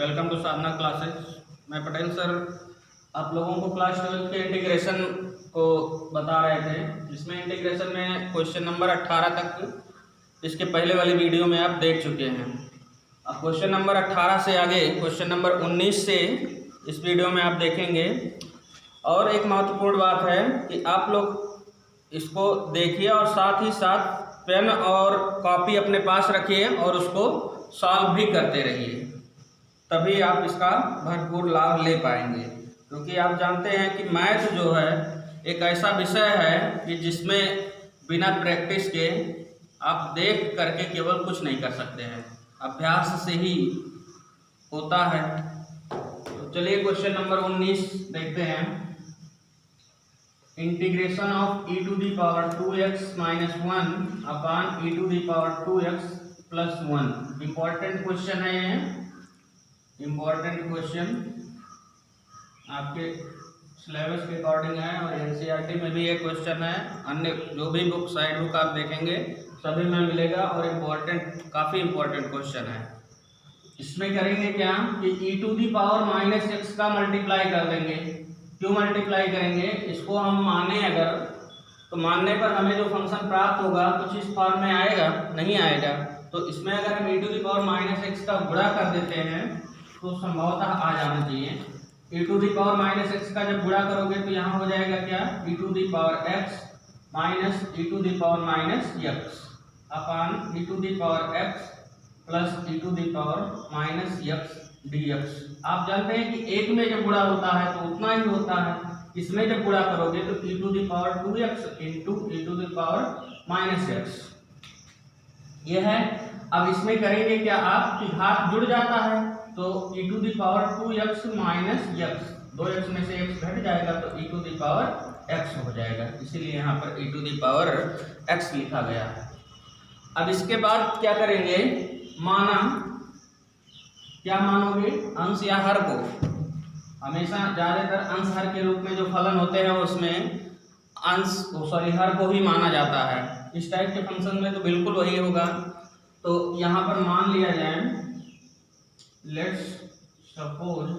Welcome to Sadhana classes. मैं Patel sir आप लोगों को क्लास 12 के इंटीग्रेशन को बता रहे थे, जिसमें इंटीग्रेशन में क्वेश्चन नंबर 18 तक इसके पहले वाली वीडियो में आप देख चुके हैं। अब क्वेश्चन नंबर 18 से आगे क्वेश्चन नंबर 19 से इस वीडियो में आप देखेंगे। और एक महत्वपूर्ण बात है कि आप लोग इसको देखिए और साथ ही साथ पेन और कॉपी अपने पास रखिए और उसको सॉल्व भी करते रहिए, तभी आप इसका भरपूर लाभ ले पाएंगे। क्योंकि आप जानते हैं कि मैथ जो है एक ऐसा विषय है कि जिसमें बिना प्रैक्टिस के आप देख करके केवल कुछ नहीं कर सकते हैं, अभ्यास से ही होता है। तो चलिए क्वेश्चन नंबर 19 देखते हैं। Integration of e to the power 2x minus 1 upon e to the power 2x plus 1। Important question है ये, इम्पॉर्टेंट क्वेश्चन आपके सिलेबस के अकॉर्डिंग है और एनसीईआरटी में भी ये क्वेश्चन है। अन्य जो भी बुक साइड बुक आप देखेंगे सभी में मिलेगा और इम्पॉर्टेंट, काफ़ी इम्पॉर्टेंट क्वेश्चन है। इसमें करेंगे क्या कि e to the power minus x का मल्टीप्लाई कर देंगे। क्यों मल्टीप्लाई करेंगे? इसको हम माने अगर, तो मानने पर हमें जो फंक्शन प्राप्त होगा कुछ इस फॉर्म में आएगा, नहीं आएगा। तो इसमें अगर हम e to the power minus x का गुणा कर देते हैं तो संभवतः आ जाना चाहिए। e to the power minus x का जब गुणा करोगे तो यहाँ हो जाएगा क्या, e to the power x minus e to the power minus x upon e to the power x plus e to the power minus x dx। आप जानते हैं कि एक में जब गुणा होता है तो उतना ही होता है, इसमें जब गुणा करोगे तो e to the power 2x into e to the power minus x यह है। अब इसमें करेंगे क्या, आपकी घात जुड़ जाता है तो e to the power 2x minus x, 2x में से x घट जाएगा तो e to the power x हो जाएगा, इसीलिए यहाँ पर e to the power x लिखा गया है। अब इसके बाद क्या करेंगे, माना, क्या मानोगे, अंश या हर को। हमेशा ज़्यादातर अंश हर के रूप में जो फलन होते हैं उसमें अंश हर को ही माना जाता है। इस टाइप के फंक्शन में तो बिल्कुल वही होगा। तो यहाँ पर मान लिया जाए, let's suppose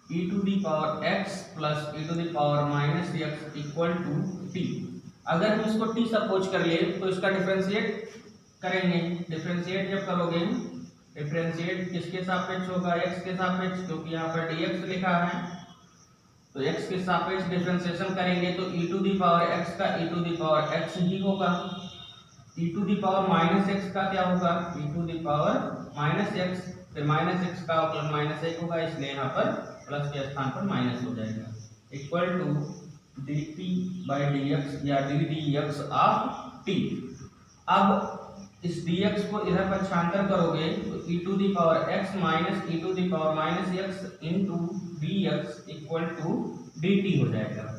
e to the power x plus e to the power minus x equal to t। अगर हम इसको t सपोज कर लिए तो इसका डिफरेंशिएट करेंगे। डिफरेंशिएट जब करोगे, डिफरेंशिएट किसके सापेक्ष होगा, x के सापेक्ष, क्योंकि यहाँ पर dx लिखा है तो x के सापेक्ष डिफरेंशिएशन करेंगे तो e to the power x का e to the power x ही होगा। e to the power minus x का क्या होगा, e to the power minus x, फिर माइनस x का प्लस माइनस 1 होगा, इसलिए यहाँ पर प्लस के स्थान पर माइनस हो जाएगा, equal to dt by dx या ddx ऑफ t। अब इस dx को इधर पक्षांतर करोगे तो e to the power x minus e to the power minus x into dx equal to dt हो जाएगा।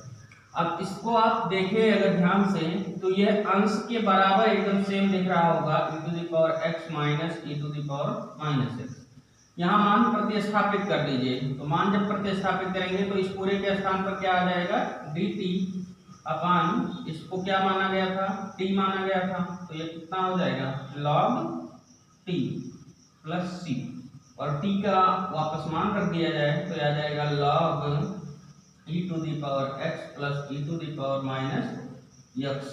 अब इसको आप देखें अगर ध्यान से तो यह अंश के बराबर एकदम सेम दिख रहा होगा, e to the power x minus e to the power minus x। यहाँ मान प्रतिस्थापित कर दीजिए, तो मान जब प्रतिस्थापित करेंगे तो इस पूरे के स्थान पर क्या आ जाएगा, dt अपान, इसको क्या माना गया था, t माना गया था, तो ये कितना हो जाएगा, log t प्लस c, और t का वापस मान रख दिया जाए तो आ जाएगा log e to the power x plus e to the power minus x।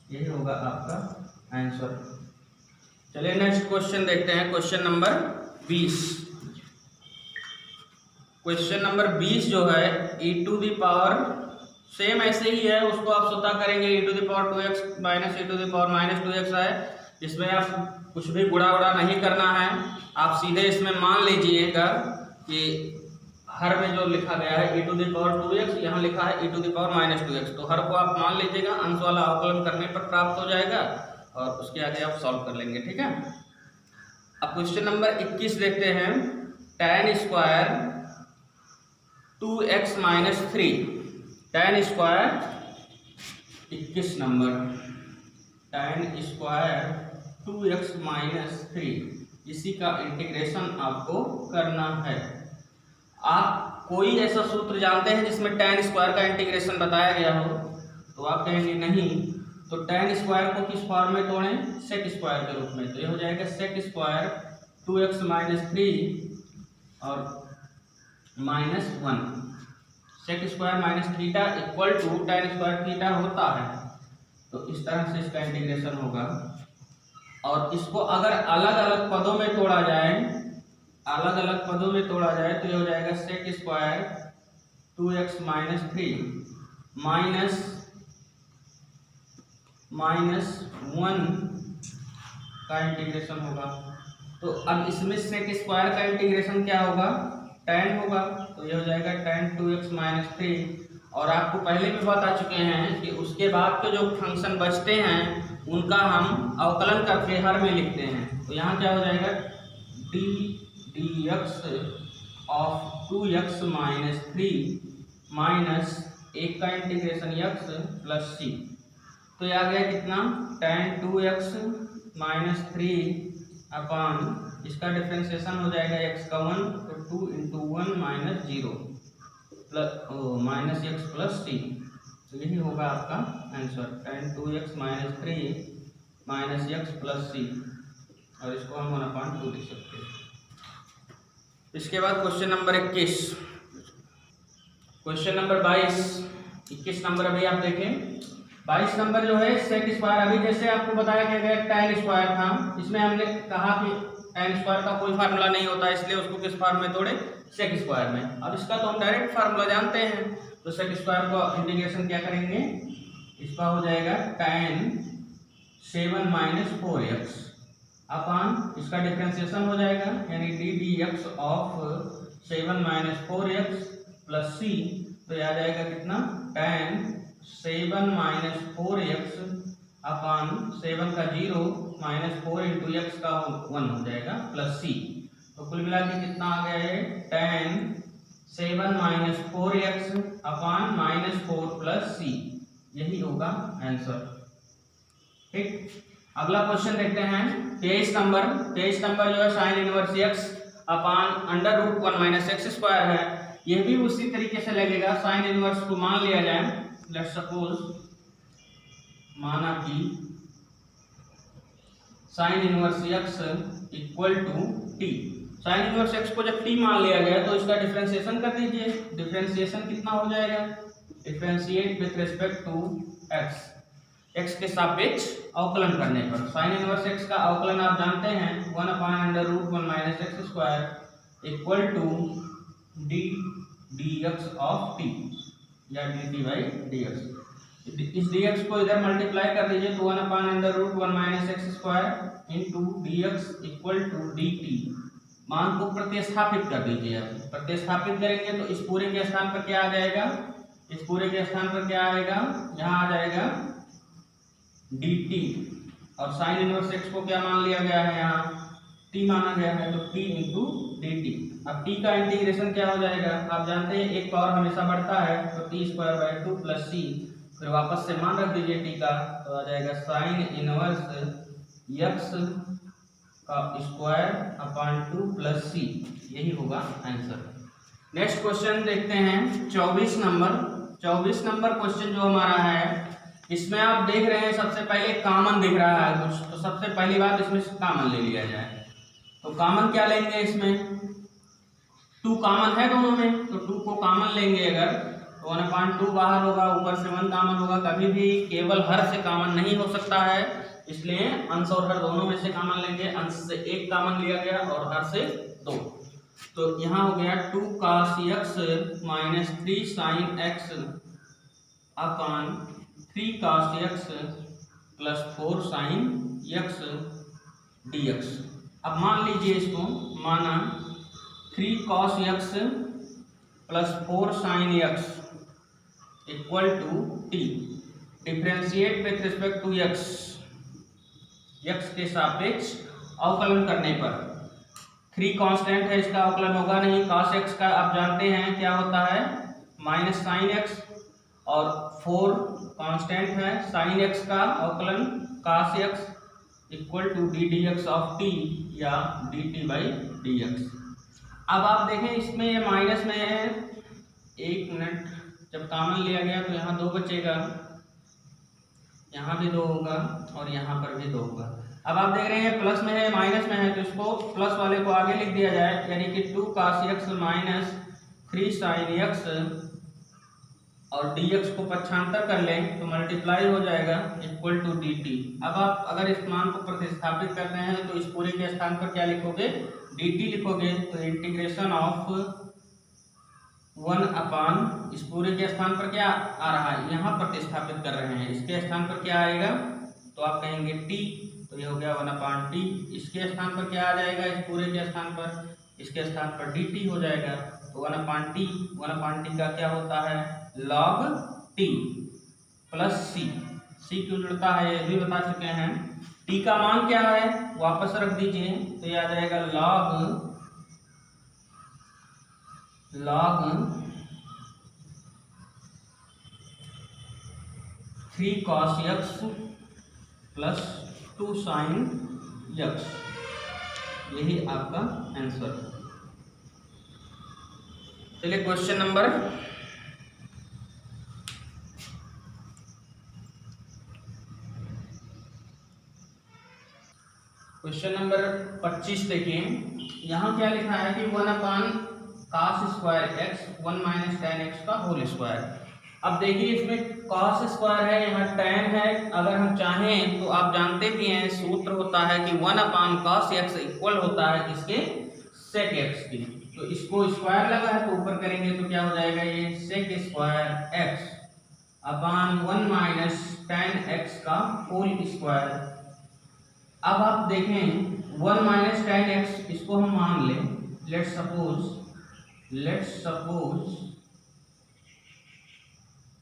यही होगा आपका आंसर। चलिए नेक्स्ट क्वेश्चन देखते हैं, क्वेश्चन नंबर 20। क्वेश्चन नंबर 20 जो है e to the power same ऐसे ही है, उसको आप स्वतः करेंगे, e to the power 2x minus e to the power minus 2x है। इसमें आप कुछ भी गुणा वुणा नहीं करना है, आप सीधे इसमें मान लीजिएगा कि हर में जो लिखा गया है e to the power 2x, यहाँ लिखा है e to the power minus 2x, तो हर को आप मान लीजिएगा, अंश वाला अवकलन करने पर प्राप्त हो जाएगा और उसके आगे आप सॉल्व कर लेंगे, ठीक है। अब क्वेश्चन नंबर 21 देखते हैं। tan square 2x minus 3, tan square 21 number, tan square 2x minus 3, इसी का इंटीग्रेशन आपको करना है। आप कोई ऐसा सूत्र जानते हैं जिसमें tan स्क्वायर का इंटीग्रेशन बताया गया हो? तो आप कहेंगे नहीं, तो tan स्क्वायर को किस फॉर्म में तोड़ें, सेक स्क्वायर के रूप में। तो ये हो जाएगा सेक स्क्वायर 2x माइनस 3 और -1। Sec square minus theta equal to tan square theta होता है। तो इस तरह से इसका इंटीग्रेशन होगा। और इसको अगर अलग अलग पदों में तोड़ा जाए, अलग अलग पदों में तोड़ा जाए तो ये हो जाएगा sec square 2x minus 3 minus 1 का इंटीग्रेशन होगा। तो अब इसमें सेक स्क्वायर का इंटीग्रेशन क्या होगा, tan होगा। तो ये हो जाएगा tan 2x माइनस 3। और आपको पहले भी बता चुके हैं कि उसके बाद के जो फंक्शन बचते हैं उनका हम अवकलन करके हर में लिखते हैं। तो यहाँ क्या हो जाएगा, dx of 2x minus 3 minus एक का इंटीग्रेशन x प्लस c। तो ये आ गया कितना, tan 2x माइनस 3 अपान इसका डिफ्रेंशिएशन हो जाएगा x का 1, तो 2 into 1 minus 0 plus minus x plus c। तो यही होगा आपका answer, tan 2x minus 3 minus x plus c। और इसको हम 1/2 लिख सकते हैं। इसके बाद question number 21, question number 21 number अभी आप देखें। 22 नंबर जो है सेक स्क्वायर, अभी जैसे आपको बताया गया tan स्क्वायर था, इसमें हमने कहा कि tan स्क्वायर का कोई फार्मूला नहीं होता, इसलिए उसको किस फॉर्म में तोड़े, सेक स्क्वायर में। अब इसका तो हम डायरेक्ट फार्मूला जानते हैं। तो सेक स्क्वायर को इंटीग्रेशन क्या करेंगे, इसका हो जाएगा tan 7 माइनस 4x अपान इसका डिफ्रेंशिएशन हो जाएगा, यानी ddx of 7 minus 4x plus c। तो यह आ जाएगा कितना, tan 7 माइनस 4x अपान 7 का 0 माइनस 4 इंटू एक्स का 1 हो जाएगा प्लस c। तो कुल मिला के कितना आ गया है, tan 7 minus 4x upon minus 4 plus c। यही होगा आंसर। ठीक, अगला क्वेश्चन देखते हैं 23 नंबर। 23 नंबर जो है sine inverse x upon under root 1 minus x square है। यह भी उसी तरीके से लगेगा। साइन इनवर्स को मान लिया जाए, लेट्स सपोज माना कि sine inverse x equal to t। Sine inverse x को जब t मान लिया गया तो इसका डिफरेंशिएशन कर दीजिए। डिफरेंशिएशन कितना हो जाएगा, differentiate with respect to x, x के सापेक्ष अवकलन करने पर। साइन इनवर्स x का अवकलन आप जानते हैं 1/√1 minus x square equal to dx of t या dt/dx। इस dx को इधर मल्टीप्लाई कर दीजिए तो 1/√1 minus x square into dx equal to dt। मान को प्रतिस्थापित कर दीजिए। आप प्रतिस्थापित करेंगे तो इस पूरे के स्थान पर क्या आ जाएगा, इस पूरे के स्थान पर क्या आएगा, यहाँ आ जाएगा dt। और साइन इनवर्स x को क्या मान लिया गया है, यहाँ t माना गया है, तो t इंटू dt। अब t का इंटीग्रेशन क्या हो जाएगा, आप जानते हैं एक पावर हमेशा बढ़ता है, तो t² 2 प्लस c। फिर वापस से मान रख दीजिए t का, तो आ जाएगा साइन इनवर्स x का स्क्वायर अपान 2 प्लस c। यही होगा आंसर। नेक्स्ट क्वेश्चन देखते हैं 24 नंबर। 24 नंबर क्वेश्चन जो हमारा है, इसमें आप देख रहे हैं सबसे पहले कॉमन दिख रहा है कुछ, तो सबसे पहली बात इसमें कॉमन ले लिया जाए। तो कॉमन क्या लेंगे, इसमें 2 कॉमन है दोनों में, तो 2 को कॉमन लेंगे अगर, तो 1/2 बाहर होगा, ऊपर से 1 कॉमन होगा। कभी भी केवल हर से कॉमन नहीं हो सकता है, इसलिए अंश और हर दोनों में से कॉमन लेंगे। अंश से 1 कॉमन लिया गया और हर से 2। तो यहाँ हो गया 2 cos x minus 3 sin x अपान 3 cos x plus 4 sin x dx। अब मान लीजिए इसको, माना 3 cos x plus 4 sin x equal to t। Differentiate with respect to x, x के सापेक्ष अवकलन करने पर। 3 कांस्टेंट है, इसका अवकलन होगा नहीं। cos x का आप जानते हैं क्या होता है, माइनस sin x, और 4 कांस्टेंट है, sin x का अवकलन cos x equal to ddx of t या dt/dx। अब आप देखें इसमें ये माइनस में है, 1 मिनट, जब कॉमन लिया गया तो यहाँ 2 बचेगा, यहाँ भी 2 होगा और यहाँ पर भी 2 होगा। अब आप देख रहे हैं प्लस में है माइनस में है, तो इसको प्लस वाले को आगे लिख दिया जाए, यानी कि 2 cos x minus 3 sin x, और dx को पक्षांतर कर लें तो मल्टीप्लाई हो जाएगा इक्वल टू dt। अब आप अगर इस मान को प्रतिस्थापित करते हैं तो इस पूरे के स्थान पर क्या लिखोगे, dt लिखोगे। तो इंटीग्रेशन ऑफ 1 अपान इस पूरे के स्थान पर क्या आ रहा है, यहाँ प्रतिस्थापित कर रहे हैं, इसके स्थान पर क्या आएगा तो आप कहेंगे t, तो ये हो गया 1 अपान टी। इसके स्थान पर क्या आ जाएगा, इस पूरे के स्थान पर, इसके स्थान पर dt हो जाएगा। तो 1 अपान टी का क्या होता है, log t plus c। c क्यों जुड़ता है ये भी बता चुके हैं। t का मान क्या है वापस रख दीजिए, तो ये आ जाएगा log 3 cos x plus 2 sin x, यही आपका आंसर। चलिए क्वेश्चन नंबर 25 देखिए। यहाँ क्या लिखा है कि 1 अपान cos square x 1 minus tan x का होल स्क्वायर। अब देखिए इसमें cos स्क्वायर है, यहाँ tan है। अगर हम चाहें तो आप जानते भी हैं सूत्र होता है कि 1 अपान cos x इक्वल होता है इसके sec x की। तो इसको स्क्वायर लगा है तो ऊपर करेंगे तो क्या हो जाएगा, ये sec स्क्वायर x अपान 1 माइनस tan x का होल स्क्वायर। अब आप देखें 1 माइनस tan x, इसको हम मान लें, let's suppose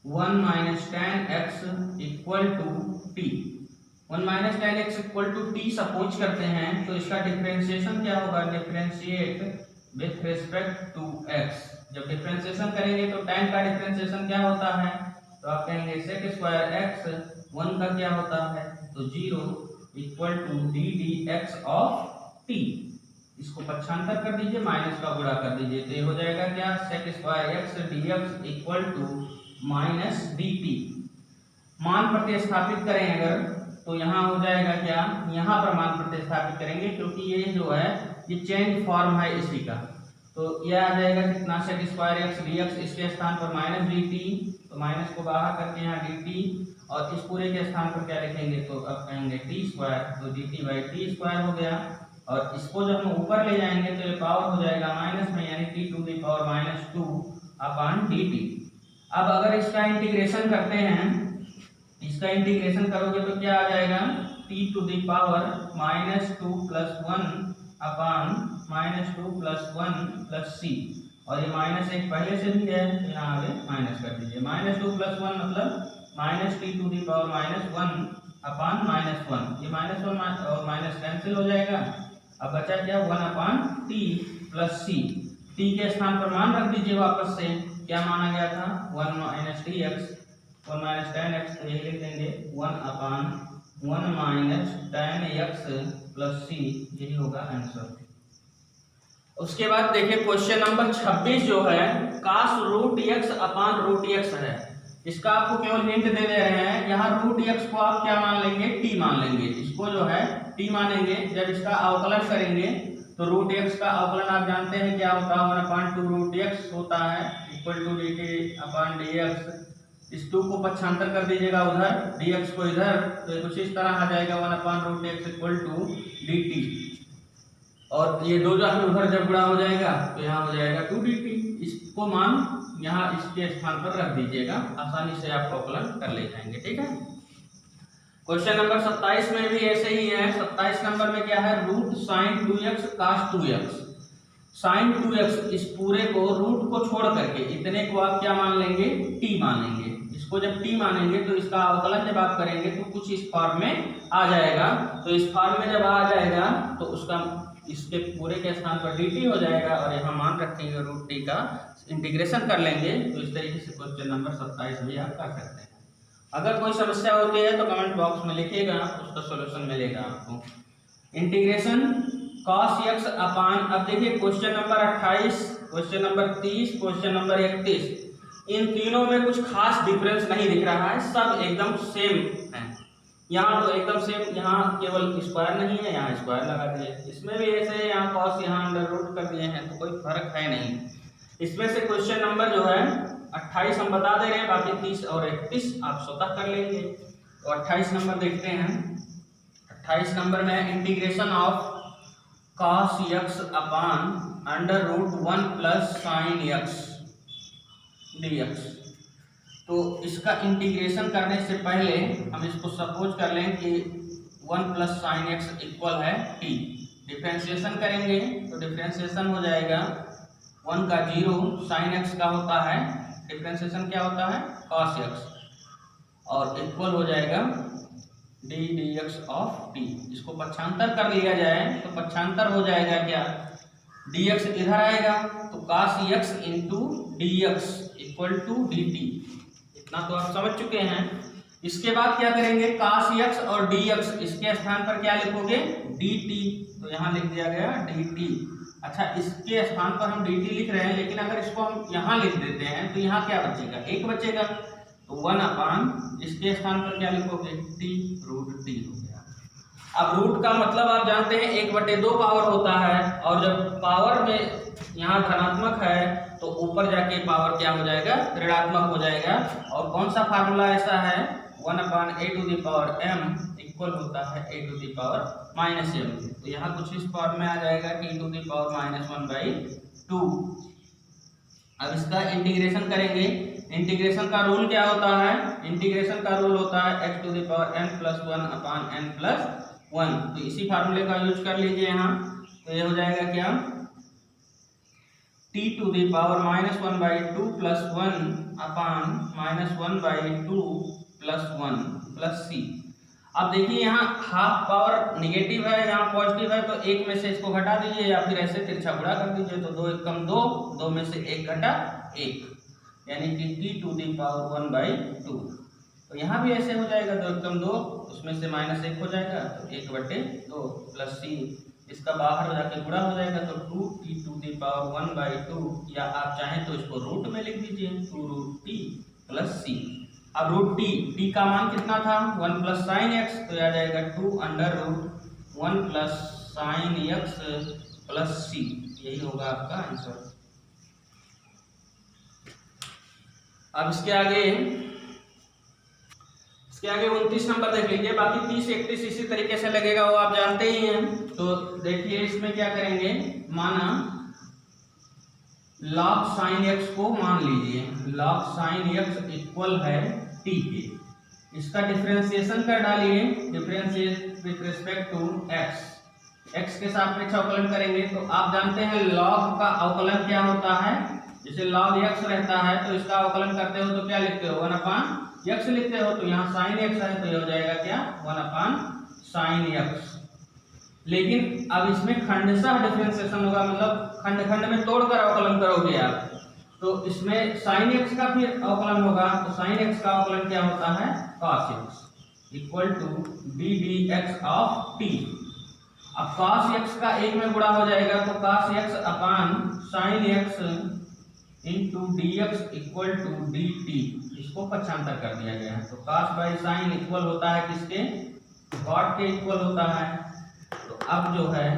1 minus tan x equal to t। 1 minus tan x equal to t suppose करते हैं तो इसका डिफरेंशिएशन क्या होगा, differentiate with respect to x। जब डिफरेंशिएशन करेंगे तो tan का डिफरेंशिएशन क्या होता है, तो आप कहेंगे sec स्क्वायर x, 1 का क्या होता है तो 0 equal to d dx of t। इसको पक्षांतर कर दीजिए, माइनस का गुणा कर दीजिए, तो ये हो जाएगा क्या, sec square x dx equal to minus dt। मान प्रतिस्थापित करें अगर तो यहाँ हो जाएगा क्या, यहाँ पर मान प्रतिस्थापित करेंगे क्योंकि ये जो है ये चेंज फॉर्म है इसी का। तो यह आ जाएगा कितना, sec स्क्वायर x dx, इसके स्थान पर माइनस dt, तो माइनस को बाहर करके यहाँ dt, और इस पूरे के स्थान पर क्या लिखेंगे तो अब कहेंगे टी स्क्वायर, तो dt बाई टी स्क्वायर हो गया। और इसको जब हम ऊपर ले जाएंगे तो ये पावर हो जाएगा माइनस में, यानी t to the power minus 2 upon dt। अब अगर इसका इंटीग्रेशन करते हैं, इसका इंटीग्रेशन करोगे तो क्या आ जाएगा, t to the power minus 2 plus 1 upon minus 2 plus 1 plus c. और ये माइनस एक पहले से भी है तो यहाँ आगे माइनस कर दीजिए। माइनस 2 प्लस 1 मतलब minus t to the power minus 1 upon minus 1। ये माइनस 1 और माइनस कैंसिल हो जाएगा। अब बचा क्या, 1 अपान टी प्लस सी। टी के स्थान पर मान रख दीजिए वापस से, क्या माना गया था 1 minus T x, 1 minus tan x, तो यही लिख देंगे 1 upon 1 minus tan x plus c, यही होगा आंसर। उसके बाद देखिए क्वेश्चन नंबर 26 जो है cos root x upon root x है। इसका आपको केवल हिंट दे दे रहे हैं, यहाँ रूट x को आप क्या मान लेंगे, t मान लेंगे। इसको जो है t मानेंगे। जब इसका अवकलन करेंगे तो रूट x का अवकलन आप जानते हैं क्या होता है, 1 अपान 2 रूट x होता है equal to dt upon dx। इस 2 को पक्षांतर कर दीजिएगा उधर, dx को इधर, तो कुछ इस तरह आ जाएगा 1 upon root x equal to dt। और ये 2 जाके उधर जब गुणा हो जाएगा तो यहाँ हो जाएगा 2 dt। इसको मान यहाँ इसके स्थान पर रख दीजिएगा, आसानी से आप अवकलन कर ले जाएंगे। ठीक है। क्वेश्चन नंबर 27 में भी ऐसे ही है। 27 नंबर में क्या है, root sine 2x cos 2x। Sign 2x, इस पूरे को रूट को छोड़ करके इतने को आप क्या मान लेंगे, t मानेंगे। इसको जब t मानेंगे तो इसका अवकलन जब आप करेंगे तो कुछ इस फॉर्म में आ जाएगा। तो इस फॉर्म में जब आ जाएगा तो उसका इसके पूरे के स्थान पर dt हो जाएगा, और यहाँ मान रखेंगे रूट t का, इंटीग्रेशन कर लेंगे। तो इस तरीके से क्वेश्चन नंबर 27 भी आप कर सकते हैं। अगर कोई समस्या होती है तो कमेंट बॉक्स में लिखिएगा, उसका सॉल्यूशन मिलेगा आपको। इंटीग्रेशन cos x अपान, अब देखिए question number 28, question number 30, question number 31, इन तीनों में कुछ खास डिफरेंस नहीं दिख रहा है, सब एकदम सेम है। यहाँ तो एकदम सेम, यहाँ केवल स्क्वायर नहीं है, यहाँ स्क्वायर लगा दिए। इसमें भी ऐसे है, यहाँ कॉस यहाँ अंडर रूट कर दिए हैं, तो कोई फर्क है नहीं। इसमें से क्वेश्चन नंबर जो है 28 हम बता दे रहे हैं, बाकी 30 और 31 आप स्वतः कर लेंगे। तो 28 नंबर देखते हैं। 28 नंबर में integration of cos x upon under root 1 plus sine x dx। तो इसका इंटीग्रेशन करने से पहले हम इसको सपोज कर लें कि 1 प्लस साइन एक्स इक्वल है t। डिफ्रेंशिएशन करेंगे तो डिफ्रेंशिएशन हो जाएगा 1 का 0, साइन एक्स का होता है डिफ्रेंशिएशन क्या होता है cos x, और इक्वल हो जाएगा d dx ऑफ t। इसको पक्षांतर कर लिया जाए तो पक्षांतर हो जाएगा क्या, dx इधर आएगा तो cos x into dx equal to dt। इतना तो आप समझ चुके हैं। इसके बाद क्या करेंगे, cos x और dx इसके स्थान पर क्या लिखोगे dt, तो यहाँ लिख दिया गया dt। अच्छा, इसके स्थान पर हम dt लिख रहे हैं, लेकिन अगर इसको हम यहाँ लिख देते हैं तो यहाँ क्या बचेगा, एक बचेगा, तो 1 अपान इसके स्थान पर क्या लिखोगे t, रूट t हो गया। अब रूट का मतलब आप जानते हैं 1/2 पावर होता है, और जब पावर में यहाँ धनात्मक है तो ऊपर जाके पावर क्या हो जाएगा, ऋणात्मक हो जाएगा। और कौन सा फार्मूला ऐसा है, 1 upon a to the power m equal होता है a to the power minus m। तो यहाँ कुछ इस फॉर्म में आ जाएगा कि e टू द पावर -1/2। अब इसका इंटीग्रेशन करेंगे। इंटीग्रेशन का रूल क्या होता है, इंटीग्रेशन का रूल होता है x to the power n plus 1 upon n plus 1। तो इसी फार्मूले का यूज कर लीजिए यहाँ। तो ये हो जाएगा क्या, t to the power -1/2 plus 1 upon -1/2 plus 1 plus c। अब देखिए यहाँ हाफ पावर निगेटिव है, यहाँ पॉजिटिव है, तो एक में से इसको घटा दीजिए या फिर ऐसे तिरछा गुणा कर दीजिए। तो 2 1 कम 2, 2 में से 1 घटा 1, यानी कि t टू द पावर 1/2। तो यहाँ भी ऐसे हो जाएगा, 2 1 कम 2, उसमें से -1 हो जाएगा, तो 1/2 प्लस c। इसका बाहर जाके गुणा हो जाएगा, तो 2t टू द पावर 1/2, या आप चाहें तो इसको रूट में लिख दीजिए 2 रूट t प्लस c। अब रूट t का मान कितना था, 1 प्लस साइन x, तो आ जाएगा 2 under root 1 plus sine x plus c। यही होगा आपका आंसर। अब इसके आगे 29 नंबर देख लीजिए। बाकी 30 31 इसी तरीके से लगेगा, वो आप जानते ही हैं। तो देखिए इसमें क्या करेंगे, माना log साइन x को मान लीजिए, log साइन x इक्वल है t के। इसका डिफरेंशिएशन कर डालिए, differentiate with respect to x के सापेक्ष अवकलन करेंगे। तो आप जानते हैं log का अवकलन क्या होता है, जैसे log x रहता है तो इसका अवकलन करते हो तो क्या लिखते हो, 1 अपान x लिखते हो। तो यहाँ साइन x है तो ये हो जाएगा क्या, 1 अपान साइन x। लेकिन अब इसमें खंडशः डिफरेंशिएशन होगा, मतलब खंड खंड में तोड़कर अवकलन करोगे आप। तो इसमें साइन x का फिर अवकलन होगा, तो साइन x का अवकलन क्या होता है, cos x equal to d dx of t। अब cos x का एक में गुणा हो जाएगा, तो cos x upon sine x into dx equal to dt। इसको पक्षांतर कर दिया गया है, तो cos बाई साइन इक्वल होता है किसके, cot के इक्वल होता है। तो अब जो है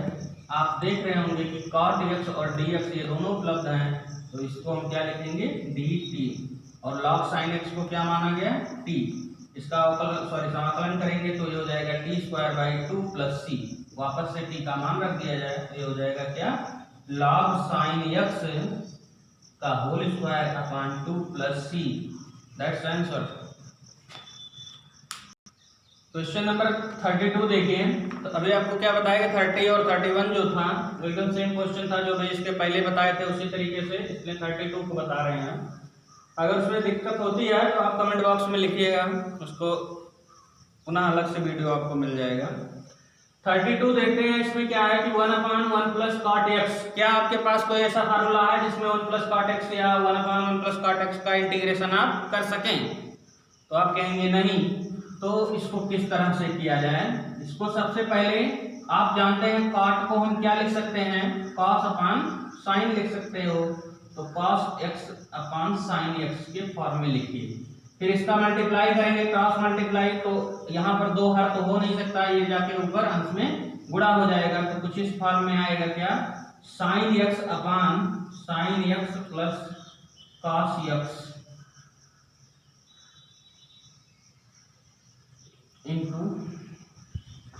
आप देख रहे होंगे कि cot dx और dx ये दोनों उपलब्ध हैं, तो इसको हम क्या लिखेंगे dt। और log sin x को क्या माना गया, t। इसका अवकलन समाकलन करेंगे तो ये हो जाएगा t² प्लस c। वापस से t का मान रख दिया जाए तो ये हो जाएगा क्या, log sin x का whole square upon 2 plus c। That's answer. Question number 32 देखिए। तो अभी आपको क्या बताएगा, 30 और 31 जो था वो एकदम सेम क्वेश्चन था जो मैं इसके पहले बताए थे उसी तरीके से, इसलिए 32 को बता रहे हैं। अगर उसमें दिक्कत होती है तो आप कमेंट बॉक्स में लिखिएगा, उसको पुनः अलग से वीडियो आपको मिल जाएगा। 32 देखते हैं, इसमें क्या है कि 1 अपान 1 प्लस कॉट एक्स। क्या आपके पास कोई ऐसा फार्मूला है जिसमें 1 प्लस कॉट एक्स या 1 अपान 1 प्लस कॉट एक्स का इंटीग्रेशन आप कर सकें? तो आप कहेंगे नहीं। तो इसको किस तरह से किया जाए, इसको सबसे पहले आप जानते हैं कॉट को हम क्या लिख सकते हैं, कॉस अपान साइन लिख सकते हो। तो कॉस एक्स अपान साइन एक्स के फॉर्म में लिखिए। फिर इसका मल्टीप्लाई करेंगे, क्रॉस मल्टीप्लाई, तो यहाँ पर दो हर तो हो नहीं सकता, ये जाके ऊपर अंश में गुणा हो जाएगा। तो कुछ इस फॉर्म में आएगा क्या, साइन एक्स अपान sign x plus cos x into,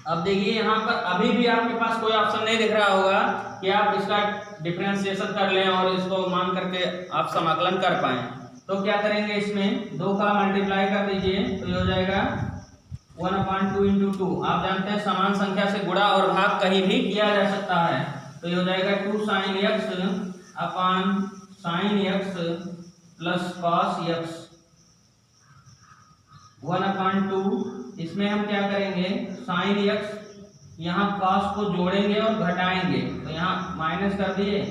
अब देखिए यहाँ पर अभी भी आपके पास कोई ऑप्शन नहीं दिख रहा होगा कि आप इसका डिफरेंशिएशन कर लें और इसको मान करके आप समाकलन कर पाएं। तो क्या करेंगे, इसमें दो का मल्टीप्लाई कर दीजिए, तो ये हो जाएगा 1/2 इंटू 2। आप जानते हैं समान संख्या से गुणा और भाग कहीं भी किया जा सकता है। तो ये हो जाएगा 2 साइन एक्स अपान sign x plus cos x 1/2। इसमें हम क्या करेंगे, साइन एक्स यहाँ कॉस को जोड़ेंगे और घटाएंगे, तो यहाँ माइनस कर दिए,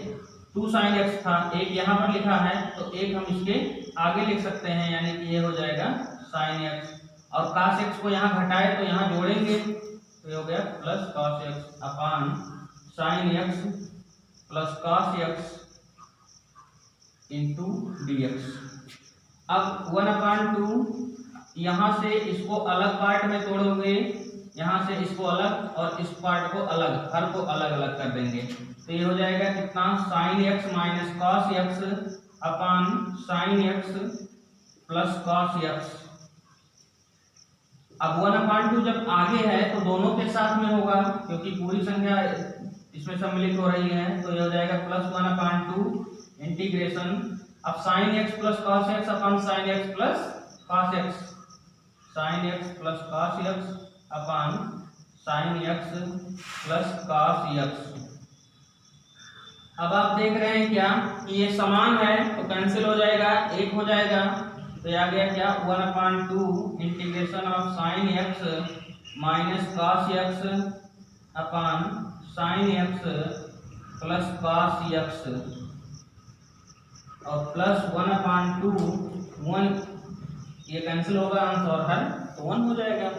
2 साइन एक्स था, एक यहाँ पर लिखा है तो एक हम इसके आगे लिख सकते हैं, यानी कि ये हो जाएगा साइन एक्स, और कॉस एक्स को यहाँ घटाए तो यहाँ जोड़ेंगे, तो ये हो गया प्लस कॉस एक्स अपान sign x plus cos x into D x. अब 1/2 यहाँ से इसको अलग पार्ट में तोड़ोगे, यहाँ से इसको अलग और इस पार्ट को अलग, हर को अलग अलग कर देंगे, तो ये हो जाएगा कितना, sine x minus cos x अपान sign x plus cos x. अब 1/2 जब आगे है तो दोनों के साथ में होगा, क्योंकि पूरी संख्या इसमें सम्मिलित हो रही है, तो ये हो जाएगा प्लस 1/2 इंटीग्रेशन, अब sign x plus cos x अपान sign x plus cos x, sine x plus cos x अपान sign x plus cos x. अब आप देख रहे हैं क्या कि ये समान है तो कैंसिल हो जाएगा, एक हो जाएगा, तो ये आ गया क्या, 1/2 integration of sine x minus cos x upon sign x plus cos x, और प्लस 1/2 1, ये कैंसिल होगा अंश और हर, तो 1 हो जाएगा।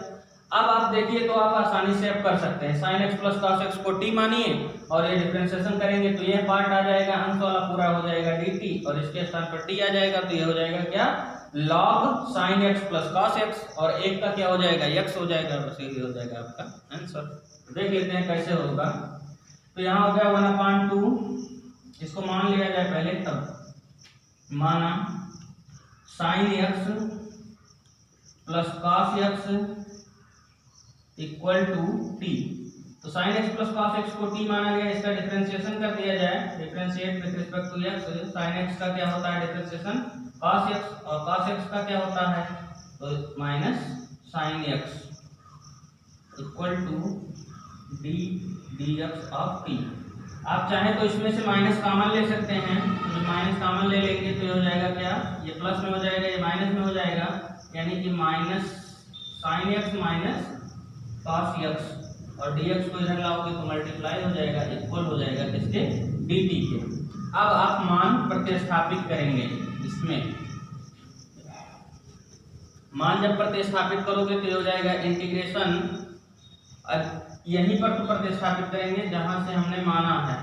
अब आप देखिए तो आप आसानी से अब कर सकते हैं, sign x plus cos x को t मानिए और ये डिफरेंशिएशन करेंगे तो ये पार्ट आ जाएगा, अंश वाला पूरा हो जाएगा dt, और इसके स्थान पर t आ जाएगा, तो ये हो जाएगा क्या, log sine x plus cos x, और एक का क्या हो जाएगा, x हो जाएगा, बस यही हो जाएगा आपका आंसर। देख लेते हैं कैसे होगा। तो यहाँ हो गया 1/2, इसको मान लिया जाए पहले, तब माना sine x plus cos x equal to t, तो sine x plus cos x को टी माना गया, इसका डिफरेंशिएशन कर दिया जाए, differentiate with respect to x, sine x का क्या होता है डिफरेंशिएशन कॉस एक्स, और कॉस एक्स का क्या होता है, तो minus sine x equal to d d x of t. आप चाहें तो इसमें से माइनस कॉमन ले सकते हैं, तो माइनस कॉमन ले लेंगे तो ये हो जाएगा क्या, ये प्लस में हो जाएगा, ये माइनस में हो जाएगा, यानी कि minus sine x minus cos x, और dx को इधर लाओगे तो मल्टीप्लाई हो जाएगा, इक्वल हो जाएगा किसके, dt के। अब आप मान प्रतिस्थापित करेंगे, इसमें मान जब प्रतिस्थापित करोगे तो ये हो जाएगा इंटीग्रेशन, यहीं पर तो प्रतिस्थापित करेंगे जहां से हमने माना है,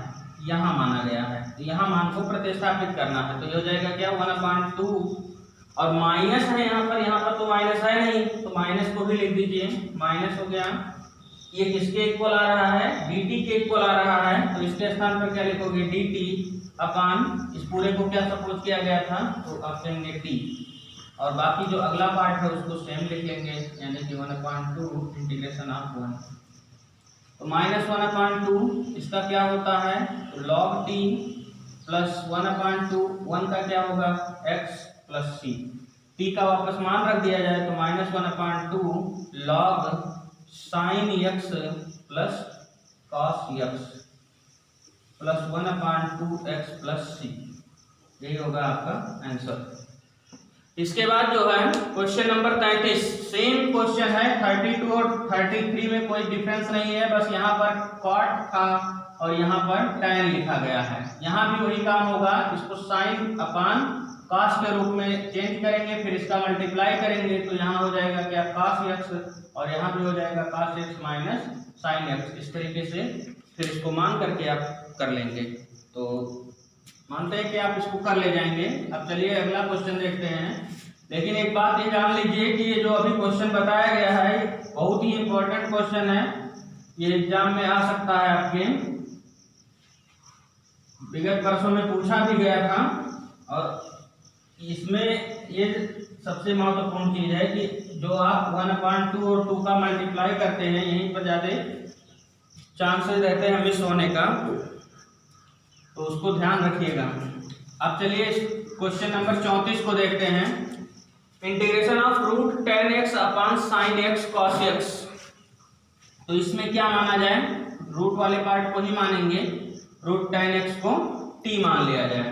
यहाँ माना गया है, तो यहाँ मान को प्रतिस्थापित करना है, तो ये हो जाएगा क्या 1/2, और माइनस है यहाँ पर तो माइनस है नहीं, तो माइनस को भी लिख दीजिए, माइनस हो गया, ये किसके इक्वल आ रहा है, dt के इक्वल आ रहा है, तो इसके स्थान पर क्या लिखोगे, dt अपान इस पूरे को क्या सपोज किया गया था, तो आप लेंगे t, और बाकी जो अगला पार्ट है उसको सेम लिख लेंगे, यानी कि 1/2 इंटीग्रेशन ऑफ 1, तो माइनस 1/2 इसका क्या होता है, log t प्लस 1/2, 1 का क्या होगा, x प्लस c, t का वापस मान रख दिया जाए तो minus 1/2 log sine x plus cos x plus 1/2 x plus c, यही होगा आपका आंसर। इसके बाद जो है क्वेश्चन नंबर 33, सेम क्वेश्चन है, 32 और 33 में कोई डिफरेंस नहीं है, बस यहाँ पर कॉट था और यहाँ पर tan लिखा गया है, यहाँ भी वही काम होगा, इसको साइन अपान कॉस के रूप में चेंज करेंगे, फिर इसका मल्टीप्लाई करेंगे, तो यहाँ हो जाएगा क्या, cos x, और यहाँ भी हो जाएगा cos x minus sine x, इस तरीके से फिर इसको मान करके आप कर लेंगे, तो मानते हैं कि आप इसको कर ले जाएंगे। अब चलिए अगला क्वेश्चन देखते हैं। लेकिन एक बात ये जान लीजिए कि ये जो अभी क्वेश्चन बताया गया है बहुत ही इंपॉर्टेंट क्वेश्चन है, ये एग्जाम में आ सकता है आपके, विगत वर्षों में पूछा भी गया था। और इसमें ये सबसे महत्वपूर्ण चीज है कि जो आप 1/2 और 2 का मल्टीप्लाई करते हैं यहीं पर ज्यादा चांसेस रहते हैं मिस होने का, तो उसको ध्यान रखिएगा। अब चलिए क्वेश्चन नंबर 34 को देखते हैं। Integration of root 10x upon sine x cos x। तो इसमें क्या माना जाए, रूट वाले पार्ट को ही मानेंगे, रूट 10x को t मान लिया जाए।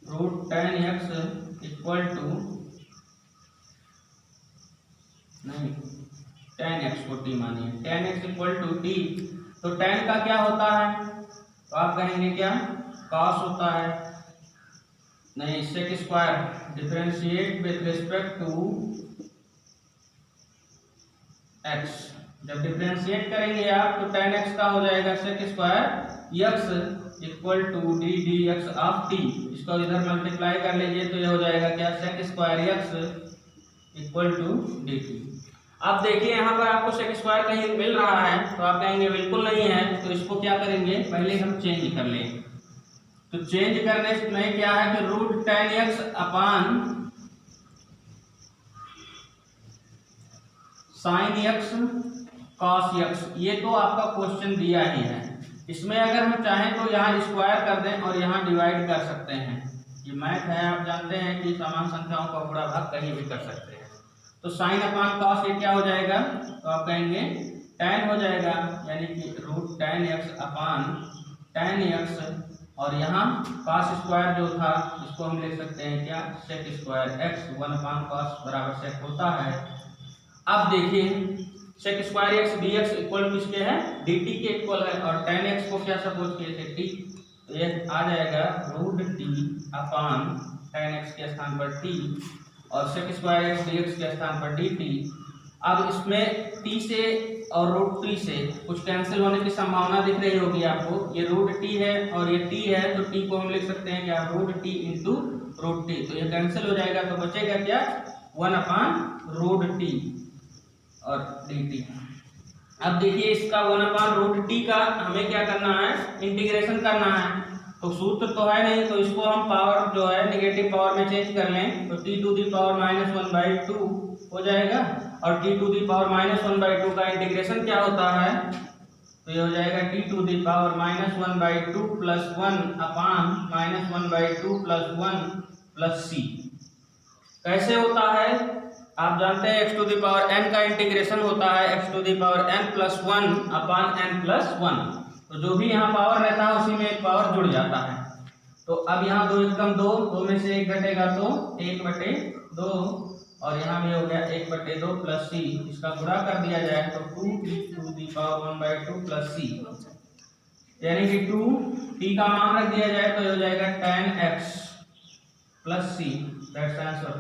रूट 10x इक्वल टू नहीं 10x को t मानिए, 10x इक्वल टू t। तो 10 का क्या होता है, तो आप कहेंगे क्या, cos होता है, नहीं sec square, differentiate with respect to x। जब डिफरेंशिएट करेंगे आप तो 10x का हो जाएगा sec square x equal to d d x of t। इसको इधर मल्टीप्लाई कर लीजिए तो ये हो जाएगा क्या, sec square x equal to d t. अब देखिए यहाँ पर आपको sec स्क्वायर कहीं मिल रहा है तो आप कहेंगे बिल्कुल नहीं है, तो इसको क्या करेंगे, पहले हम चेंज कर लें। तो चेंज करने में क्या है कि root 10x upon sine x cos x, ये तो आपका क्वेश्चन दिया ही है। इसमें अगर हम चाहें तो यहाँ स्क्वायर कर दें और यहाँ डिवाइड कर सकते हैं, ये मैथ है, आप जानते हैं कि समान संख्याओं का गुणा भाग कहीं भी कर सकते हैं। तो साइन अपॉन कॉस ये क्या हो जाएगा, तो आप कहेंगे tan हो जाएगा, यानी कि root 10x upon tan x, और यहाँ cos स्क्वायर जो था इसको हम लिख सकते हैं क्या, sec स्क्वायर x, 1/cos बराबर sec होता है। अब देखिए sec square x dx equal किसके है, dt के इक्वल है, और tan x को क्या सपोज किए थे, t, तो ये आ जाएगा root t upon tan x के स्थान पर t और sec स्क्वायर x dx के स्थान पर dt। अब इसमें t से और रूट t से कुछ कैंसिल होने की संभावना दिख रही होगी आपको, ये रूट t है और ये t है, तो t को हम लिख सकते हैं क्या, root t into root t, तो ये कैंसिल हो जाएगा, तो बचेगा क्या, 1/रूट t और dt। अब देखिए इसका 1/√t का हमें क्या करना है, इंटीग्रेशन करना है। तो सूत्र तो है नहीं, तो इसको हम पावर जो है नेगेटिव पावर में चेंज कर लें, तो t⁻⁻⁻² हो जाएगा, और t⁻⁻⁻² का इंटीग्रेशन क्या होता है, तो ये हो जाएगा t⁻⁻⁻² plus 1 upon -1/2 plus 1 plus c। कैसे होता है, आप जानते हैं x⁴n का इंटीग्रेशन होता है x⁴n plus 1 upon n plus 1। तो जो भी यहाँ पावर रहता है उसी में एक पावर जुड़ जाता है। तो अब यहाँ 2 एकम 2, 2 में से 1 घटेगा तो 1/2, और यहाँ भी हो गया 1/2 प्लस c, इसका गुणा कर दिया जाए तो 2t⁻⁻1/2 प्लस c, यानी कि 2t का मान रख दिया जाए तो हो जाएगा tan x plus c, that's answer.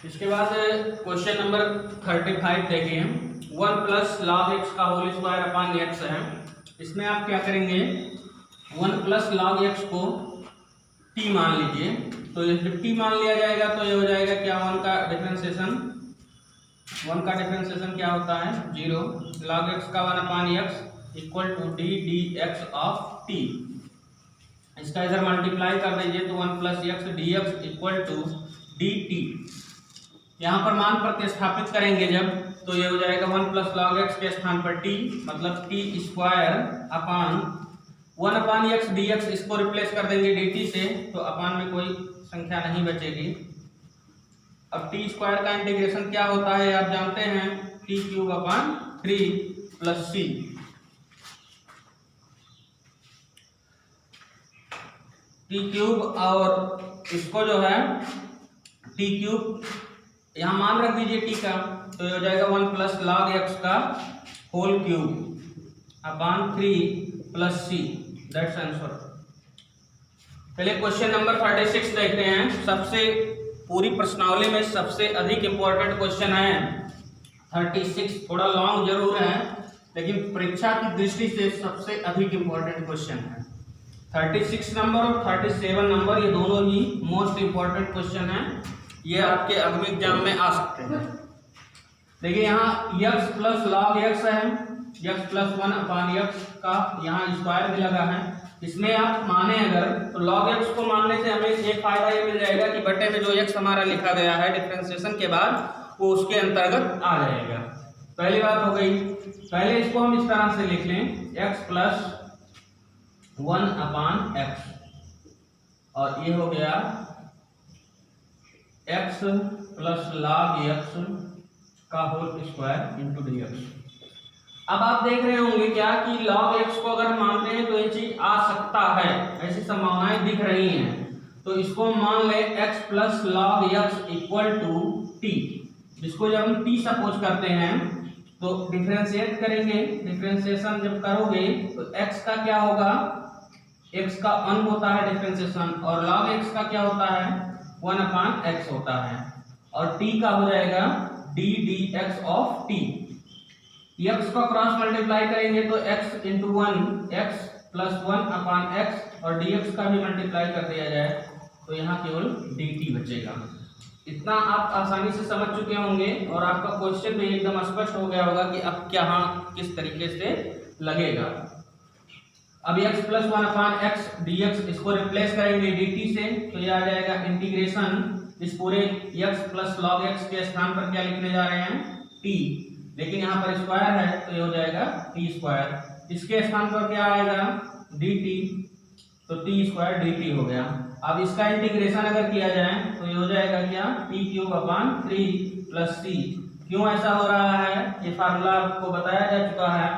इसके बाद क्वेश्चन नंबर 35 देखिए, 1 प्लस log x का होल स्क्वायर अपॉन x है। इसमें आप क्या करेंगे, 1 प्लस log x को t मान लीजिए, तो जब t मान लिया जाएगा तो ये हो जाएगा क्या, 1 का डिफरेंशिएशन क्या होता है, 0, log x का 1/x equal to d dx of t। इसका इधर मल्टीप्लाई कर दीजिए तो 1 plus x dx equal to dt। यहाँ पर मान प्रतिस्थापित करेंगे जब, तो ये हो जाएगा 1 प्लस log x के स्थान पर t, मतलब t square upon 1/x dx, इसको रिप्लेस कर देंगे dt से, तो अपान में कोई संख्या नहीं बचेगी। अब t स्क्वायर का इंटीग्रेशन क्या होता है आप जानते हैं, t³ 3 प्लस c। t³ और इसको जो है t³ यहाँ मान रख दीजिए t का, तो ये हो जाएगा 1 प्लस log x का whole cube upon 3 plus c, that's answer. पहले क्वेश्चन नंबर 36 देखते हैं। सबसे पूरी प्रश्नावली में सबसे अधिक इम्पोर्टेंट क्वेश्चन है 36, थोड़ा लॉन्ग जरूर है लेकिन परीक्षा की दृष्टि से सबसे अधिक इम्पोर्टेंट क्वेश्चन है। 36 नंबर और 37 नंबर ये दोनों ही मोस्ट इंपॉर्टेंट क्वेश्चन है, ये आपके अगले एग्जाम में आ सकते हैं। देखिए यहाँ x प्लस लॉग x है, x प्लस 1 अपान x का यहाँ स्क्वायर भी लगा है। इसमें आप माने अगर तो लॉग x को मानने से हमें एक फायदा ये मिल जाएगा कि बटे में जो x हमारा लिखा गया है डिफरेंशिएशन के बाद वो उसके अंतर्गत आ जाएगा। पहली बात हो गई। पहले इसको हम इस तरह से लिख लें x प्लस 1 अपान x और ये हो गया x प्लस लॉग x का होल स्क्वायर इंटू dx। अब आप देख रहे होंगे क्या कि log x को अगर मानते हैं तो ये चीज आ सकता है, ऐसी संभावनाएं दिख रही हैं। तो इसको मान ले x plus log x equal to t, जिसको जब हम t सपोज करते हैं तो डिफरेंशिएट करेंगे। डिफरेंशिएशन जब करोगे तो x का क्या होगा, x का अंग होता है डिफरेंशिएशन, और log x का क्या होता है 1 अपान x होता है, और t का हो जाएगा d dx of t। x को क्रॉस मल्टीप्लाई करेंगे तो x इंटू 1 x प्लस 1 अपान x और dx का भी मल्टीप्लाई कर दिया जाए तो यहाँ केवल dt बचेगा। इतना आप आसानी से समझ चुके होंगे और आपका क्वेश्चन भी एकदम स्पष्ट हो गया होगा कि अब क्या किस तरीके से लगेगा। अब x प्लस 1 अपान x dx इसको रिप्लेस करेंगे dt से तो ये आ जाएगा इंटीग्रेशन। इस पूरे x प्लस लॉग x के स्थान पर क्या लिखने जा रहे हैं t, लेकिन यहाँ पर स्क्वायर है तो ये हो जाएगा टी स्क्वायर। इसके स्थान पर क्या आएगा dt, तो टी स्क्वायर dt हो गया। अब इसका इंटीग्रेशन अगर किया जाए तो ये हो जाएगा क्या टी क्यूब अपान 3 प्लस सी। क्यों ऐसा हो रहा है ये फार्मूला आपको बताया जा चुका है,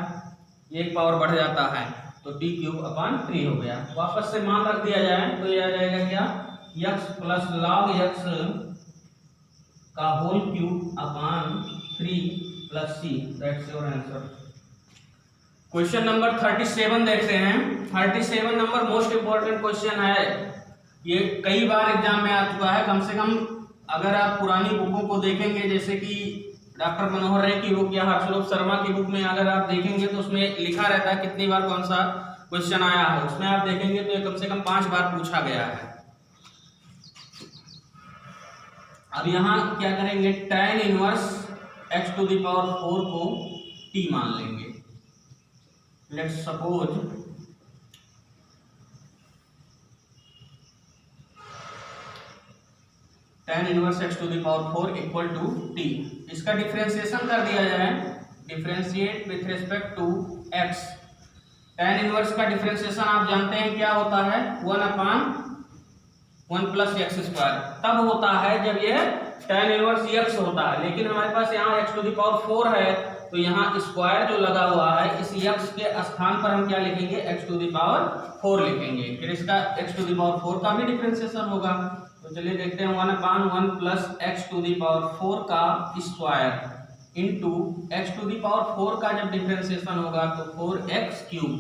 एक पावर बढ़ जाता है तो टी क्यूब अपान 3 हो गया। वापस से मान रख दिया जाए तो ये आ जाएगा क्या x प्लस लॉग x का whole cube upon 3 plus C. That's your answer. Question number 37 देखते हैं। 37 नंबर मोस्ट इंपॉर्टेंट क्वेश्चन है, ये कई बार एग्जाम में आ चुका है। कम से कम अगर आप पुरानी बुकों को देखेंगे, जैसे कि डॉक्टर मनोहर राय की बुक या हर्षलोक शर्मा की बुक में अगर आप देखेंगे तो उसमें लिखा रहता है कितनी बार कौन सा क्वेश्चन आया है। उसमें आप देखेंगे तो ये कम से कम 5 बार पूछा गया है। अब यहाँ क्या करेंगे, tan inverse x to the power 4 को t मान लेंगे। Let's suppose tan inverse x to the power 4 equal to t। इसका डिफरेंशिएशन कर दिया जाए, differentiate with respect to x। tan inverse का डिफरेंशिएशन आप जानते हैं क्या होता है 1 अपान 1 प्लस एक्स स्क्वायर। तब होता है जब ये tan इनवर्स x होता है, लेकिन हमारे पास यहाँ x टू द पावर 4 है तो यहाँ स्क्वायर जो लगा हुआ है इस x के स्थान पर हम क्या लिखेंगे x टू द पावर 4 लिखेंगे। फिर इसका x टू द पावर 4 का भी डिफरेंशिएशन होगा। तो चलिए देखते हैं 1 upon 1 plus x to the power 4 का square into x to the power 4 का जब डिफरेंशिएशन होगा तो 4x cube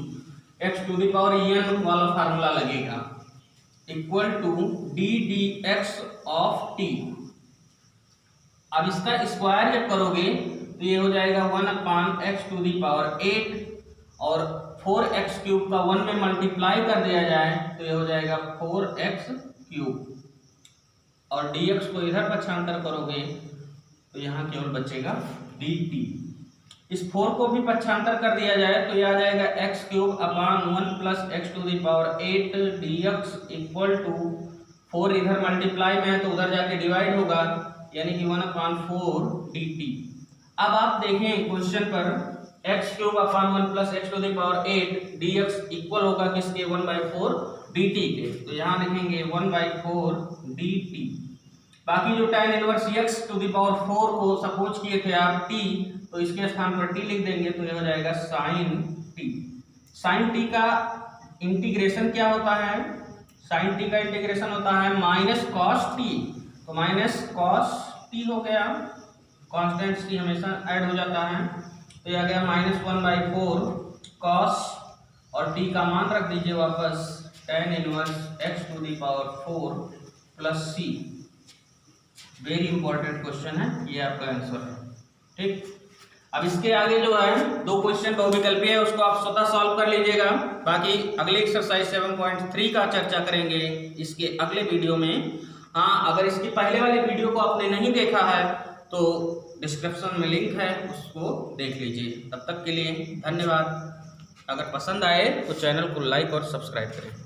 x to the power n वाला फार्मूला लगेगा equal to d dx of t। अब इसका स्क्वायर जब करोगे तो ये हो जाएगा 1 अपान एक्स टू दी पावर 8 और 4x क्यूब का 1 में मल्टीप्लाई कर दिया जाए तो ये हो जाएगा 4x क्यूब, और dx को इधर पक्षांतर करोगे तो यहाँ केवल बचेगा dt। इस 4 को भी पक्षांतर कर दिया जाए तो ये आ जाएगा x cube upon 1 plus x to the power 8 dx equal to 4 इधर मल्टीप्लाई में है तो उधर जाके डिवाइड होगा, यानी कि 1 अपान 4 dt। अब आप देखें क्वेश्चन पर x cube upon 1 plus x to the power 8 dx equal होगा किसके 1/4 dt के, तो यहाँ लिखेंगे 1/4 dt। बाकी जो tan inverse x to the power 4 को सपोज किए थे आप t, तो इसके स्थान पर t लिख देंगे तो यह हो जाएगा sin t। sin t का इंटीग्रेशन क्या होता है, sin t का इंटीग्रेशन होता है माइनस cos t, तो माइनस cos t हो गया, कांस्टेंट t हमेशा ऐड हो जाता है तो यह आ गया -1/4 cos और t का मान रख दीजिए वापस tan inverse x to the power 4 plus c। Very important question है, ये आपका आंसर है। ठीक, अब इसके आगे जो है 2 क्वेश्चन बहुविकल्पीय है, उसको आप स्वतः सॉल्व कर लीजिएगा। बाकी अगले एक्सरसाइज 7.3 का चर्चा करेंगे इसके अगले वीडियो में। हाँ, अगर इसकी पहले वाली वीडियो को आपने नहीं देखा है तो डिस्क्रिप्शन में लिंक है, उसको देख लीजिए। तब तक के लिए धन्यवाद। अगर पसंद आए तो चैनल को लाइक और सब्सक्राइब करें।